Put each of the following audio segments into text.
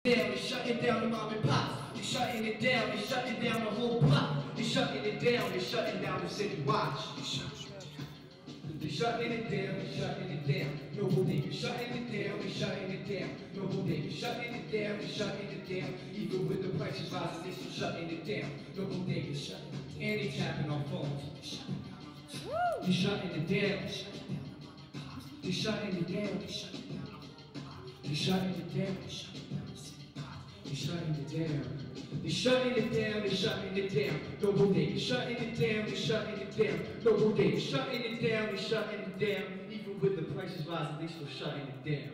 Down, they shutting down the mom and pops. They shutting it down, they shutting down the whole block. They shutting it down, they shutting down the city watch. They shutting it down, they shutting it down. No bodega, shutting it down, they shutting it down. No bodega, shutting it down, they shutting it down. Even with the prices rising, they still shutting it down. No bodega, shutting it down. And they tapping on phones. They shutting it down. They shutting it down. They shutting it down. They shutting it down. They shutting it down. They shutting it down. No bodega, shutting it down. They shutting it down. No bodega, shutting it down. They shutting it down. Even with the prices rising, they still shutting it down.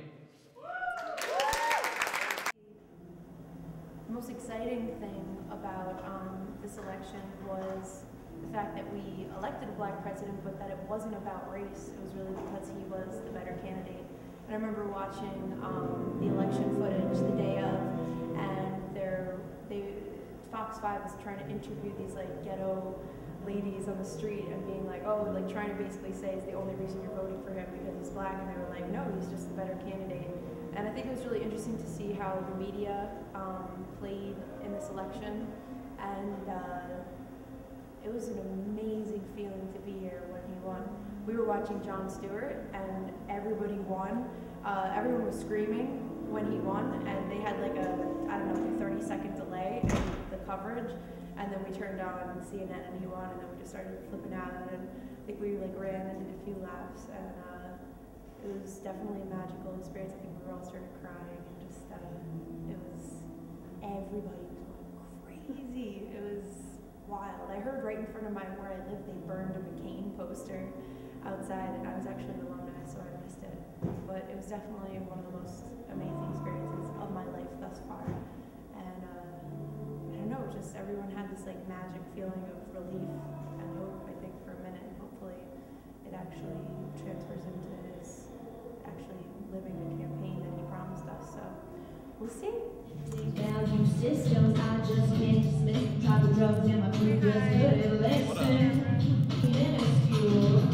The most exciting thing about this election was the fact that we elected a black president, but that it wasn't about race. It was really because he was the better candidate. And I remember watching the election footage the day of, and Fox 5 was trying to interview these like ghetto ladies on the street and being like, oh, like trying to basically say it's the only reason you're voting for him because he's black, and they were like, no, he's just the better candidate. And I think it was really interesting to see how the media played in this election, and it was an amazing feeling to be here when he won. We were watching Jon Stewart, and everybody won. Everyone was screaming when he won, and they had like a, I don't know, like a 30-second delay in the coverage, and then we turned on CNN and he won, and then we just started flipping out, and I think we like ran and did a few laps, and it was definitely a magical experience. I think we all started crying, and just, it was, everybody was going crazy. It was wild. I heard right in front of where I live, they burned a McCain poster outside, and I was actually an alumni, so I missed it. But it was definitely one of the most amazing experiences of my life thus far. And I don't know, just everyone had this like magic feeling of relief and hope, I think, for a minute. And hopefully it actually transfers into his actually living the campaign that he promised us. So we'll see. Value systems, I just can't dismiss. Try the drugs in my previous good listen. Minuscule.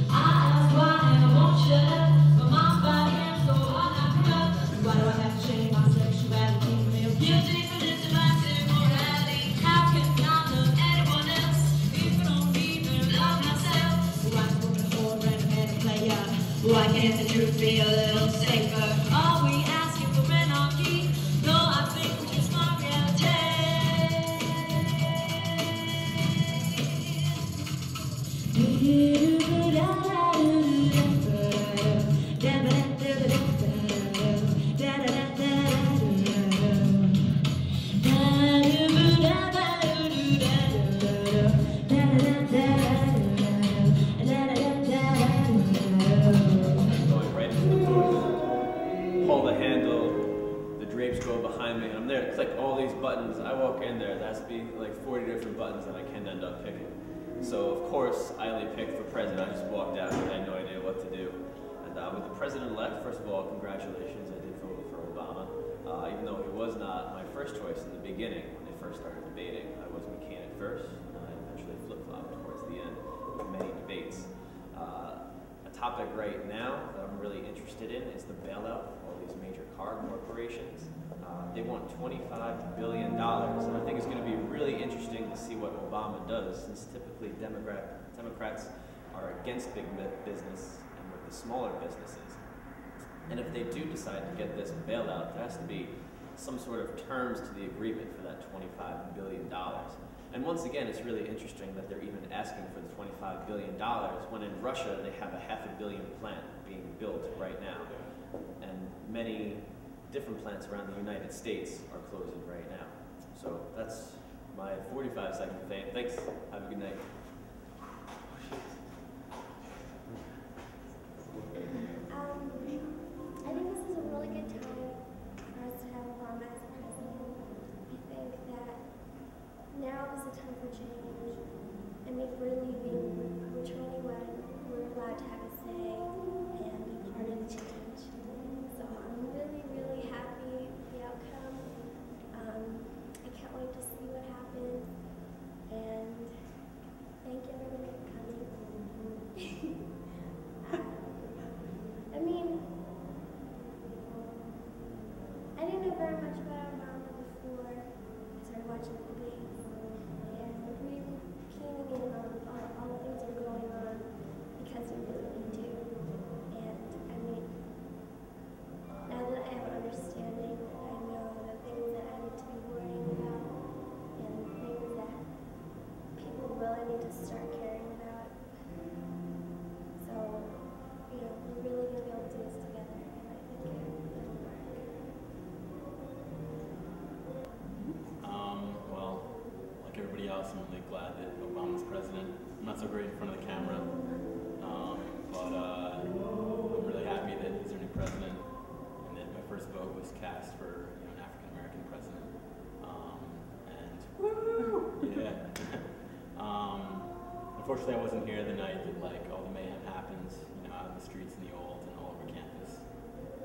I ask why and I won't shut up, but my body and soul are not corrupt. Why do I have to change my sexuality? Feel guilty for this divisive morality. How can I love anyone else if I don't even love myself? Why is woman a whore and a man a player? Why can't the truth be a little safer? Are we asking for anarchy? No, I think we're just my reality. Going right into the booth, pull the handle, the drapes go behind me, and I'm there to click all these buttons. I walk in there, there has to be like 40 different buttons that I can end up picking. So of course, I only picked for president. I just walked out and I had no idea what to do. And with the president-elect, first of all, congratulations. I did vote for Obama. Even though he was not my first choice in the beginning, when they first started debating. I was McCain at first, and I eventually flip-flopped towards the end with many debates. A topic right now that I'm really interested in is the bailout of all these major car corporations. They want $25 billion, and I think it's going to be really interesting to see what Obama does, since typically Democrats are against big business and with the smaller businesses. And if they do decide to get this bailout, there has to be some sort of terms to the agreement for that $25 billion. And once again, it's really interesting that they're even asking for the $25 billion when in Russia they have a $500 million plant being built right now. And many different plants around the United States are closing right now. So that's my 45-second thing. Thanks. Have a good night. I think this is a really good time for us to have Obama as president. I think that now is the time for change. I mean, we're leaving, we're 21, we're allowed to have a say and be part of the change. So I'm really, really happy with the outcome. I can't wait to see what happens. And else, I'm really glad that Obama's president. I'm not so great in front of the camera, but I'm really happy that he's our new president, and that my first vote was cast for an African American president. And woo! Yeah. Unfortunately, I wasn't here the night that all the mayhem happens, out in the streets in the old and all over campus.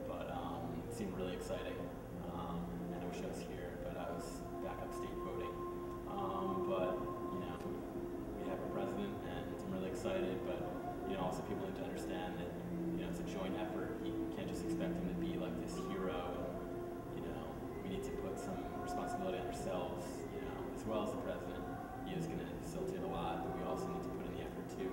But it seemed really exciting, and I wish I was here, but I was back upstate voting. But we have a president, and I'm really excited. But also people need to understand that it's a joint effort. You can't just expect him to be like this hero. And we need to put some responsibility on ourselves, as well as the president. He is going to facilitate a lot, but we also need to put in the effort too.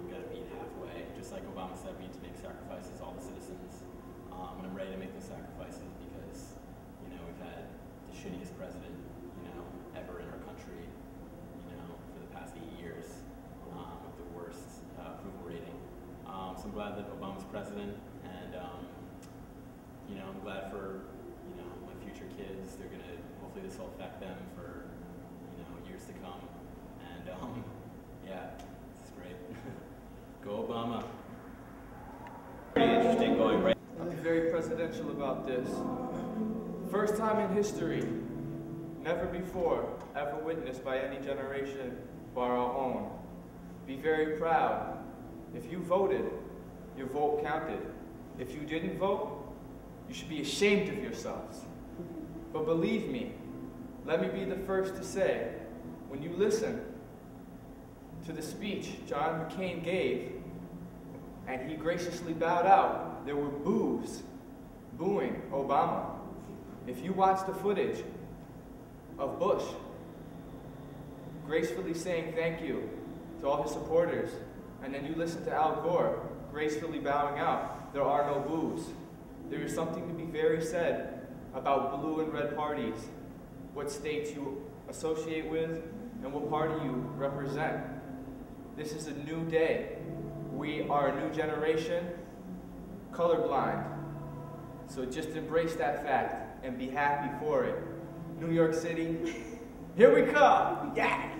We've got to meet halfway, just like Obama said. We need to make sacrifices, all the citizens, and I'm ready to make those sacrifices because we've had the shittiest president ever in our country, for the past 8 years, with the worst approval rating. So I'm glad that Obama's president, and I'm glad for my future kids. They're gonna hopefully this will affect them for years to come. And yeah, this is great. Go Obama. Pretty interesting going right. I'll be very presidential about this. First time in history, never before, ever witnessed by any generation bar our own. Be very proud. If you voted, your vote counted. If you didn't vote, you should be ashamed of yourselves. But believe me, let me be the first to say, when you listen to the speech John McCain gave, and he graciously bowed out, there were boos, booing Obama. If you watch the footage of Bush gracefully saying thank you to all his supporters, and then you listen to Al Gore gracefully bowing out, there are no boos. There is something to be very said about blue and red parties, what states you associate with, and what party you represent. This is a new day. We are a new generation, colorblind. So just embrace that fact and be happy for it. New York City, here we come! Yeah!